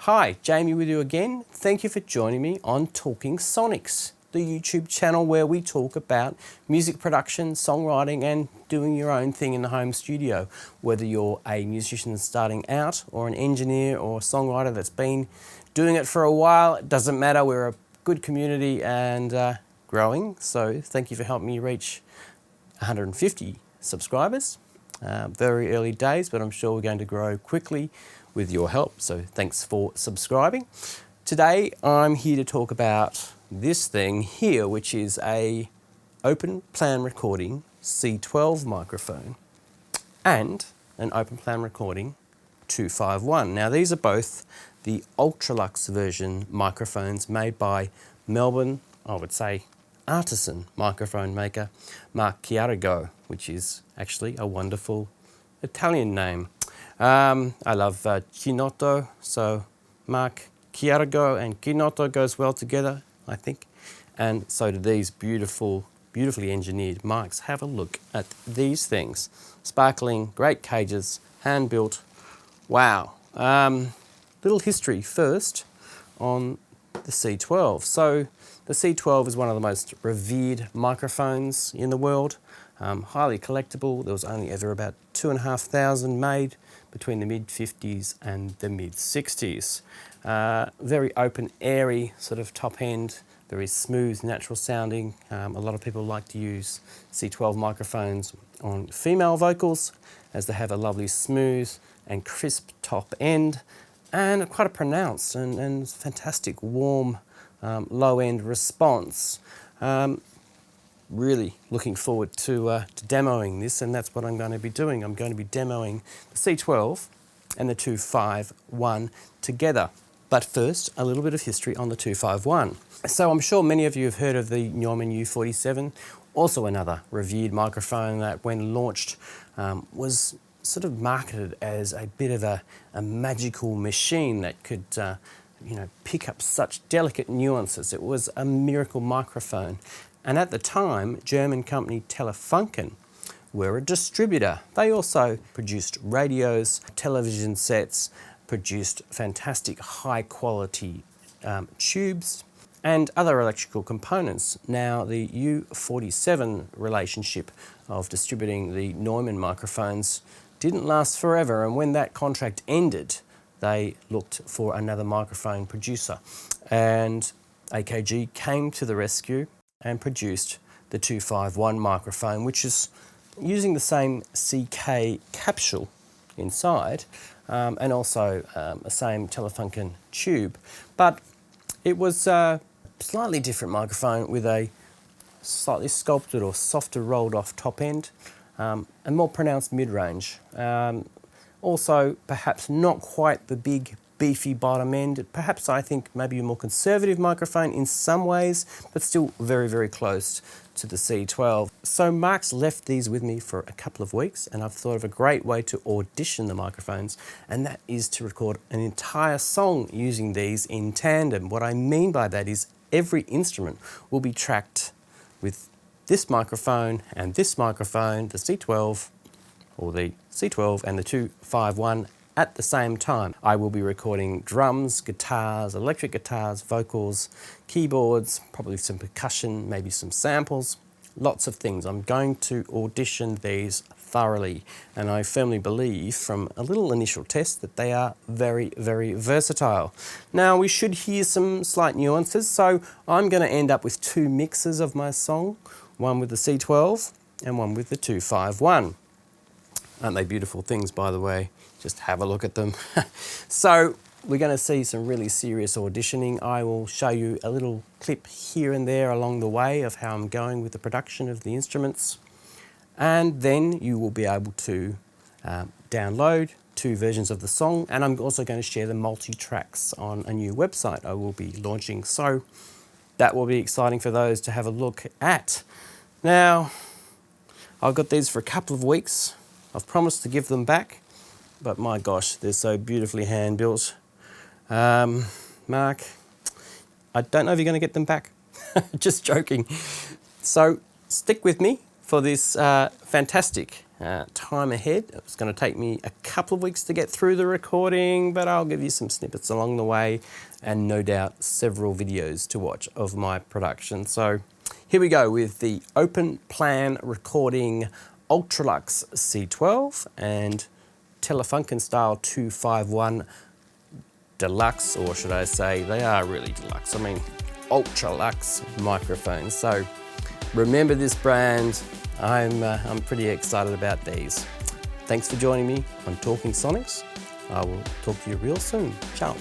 Hi, Jamie with you again. Thank you for joining me on Talking Sonics, the YouTube channel where we talk about music production, songwriting and doing your own thing in the home studio. Whether you're a musician starting out or an engineer or a songwriter that's been doing it for a while, it doesn't matter. We're a good community and growing. So thank you for helping me reach 150 subscribers. Very early days, but I'm sure we're going to grow quickly with your help. So thanks for subscribing. Today I'm here to talk about this thing here, which is a open plan recording C12 microphone and an open plan recording 251. Now these are both the Ultralux version microphones made by Melbourne, I would say artisan microphone maker Mark Chierego, which is actually a wonderful Italian name. I love Chinotto, so Mark Chierego and Chinotto goes well together, I think. And so do these beautifully engineered mics. Have a look at these things. Sparkling, great cages, hand built. Wow. Little history first on the C12. So the C12 is one of the most revered microphones in the world. Highly collectible. There was only ever about 2,500 made between the mid-50s and the mid-60s. Very open, airy sort of top end, very smooth, natural sounding. A lot of people like to use C12 microphones on female vocals as they have a lovely smooth and crisp top end and quite a pronounced and fantastic warm low end response. Really looking forward to demoing this, and that's what I'm going to be doing. I'm going to be demoing the C12 and the 251 together. But first, a little bit of history on the 251. So I'm sure many of you have heard of the Neumann U47, also another revered microphone that when launched was sort of marketed as a bit of a magical machine that could pick up such delicate nuances. It was a miracle microphone. And at the time, German company Telefunken were a distributor. They also produced radios, television sets, produced fantastic high quality tubes and other electrical components. Now the U47 relationship of distributing the Neumann microphones didn't last forever, and when that contract ended, they looked for another microphone producer. And AKG came to the rescue and produced the 251 microphone, which is using the same CK capsule inside and also the same Telefunken tube. But it was a slightly different microphone with a slightly sculpted or softer rolled off top end and more pronounced mid-range. Also, perhaps not quite the big beefy bottom end. Perhaps I think maybe a more conservative microphone in some ways, but still very, very close to the C12. So Mark's left these with me for a couple of weeks, and I've thought of a great way to audition the microphones, and that is to record an entire song using these in tandem. What I mean by that is every instrument will be tracked with this microphone and this microphone, the C12, or the C12 and the 251 at the same time. I will be recording drums, guitars, electric guitars, vocals, keyboards, probably some percussion, maybe some samples, lots of things. I'm going to audition these thoroughly, and I firmly believe from a little initial test that they are very, very versatile. Now we should hear some slight nuances, so I'm going to end up with two mixes of my song, one with the C12 and one with the 251. Aren't they beautiful things, by the way? Just have a look at them. So we're going to see some really serious auditioning. I will show you a little clip here and there along the way of how I'm going with the production of the instruments. And then you will be able to download two versions of the song. And I'm also going to share the multi-tracks on a new website I will be launching. So that will be exciting for those to have a look at. Now, I've got these for a couple of weeks. I've promised to give them back, but my gosh, they're so beautifully hand built. Mark, I don't know if you're going to get them back. Just joking. So stick with me for this fantastic time ahead. It's going to take me a couple of weeks to get through the recording, but I'll give you some snippets along the way and no doubt several videos to watch of my production. So here we go with the Open Plan Recording Ultralux C12 and Telefunken style 251 Deluxe, or should I say they are really deluxe. I mean Ultralux microphones. So remember this brand. I'm pretty excited about these. Thanks for joining me on Talking Sonics. I will talk to you real soon. Ciao.